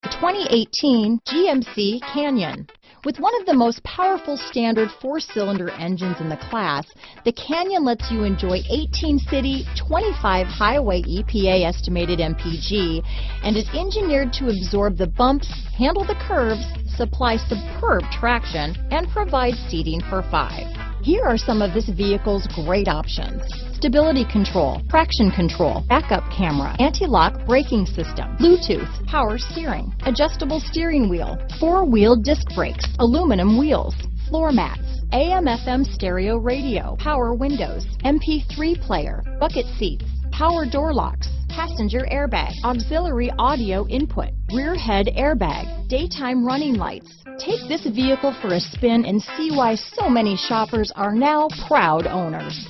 The 2018 GMC Canyon. With one of the most powerful standard 4-cylinder engines in the class, the Canyon lets you enjoy 18 city, 25 highway EPA estimated MPG, and is engineered to absorb the bumps, handle the curves, supply superb traction, and provide seating for 5. Here are some of this vehicle's great options: stability control, traction control, backup camera, anti-lock braking system, Bluetooth, power steering, adjustable steering wheel, 4-wheel disc brakes, aluminum wheels, floor mats, AM/FM stereo radio, power windows, MP3 player, bucket seats, power door locks, passenger airbag, auxiliary audio input, rear head airbag, daytime running lights. Take this vehicle for a spin and see why so many shoppers are now proud owners.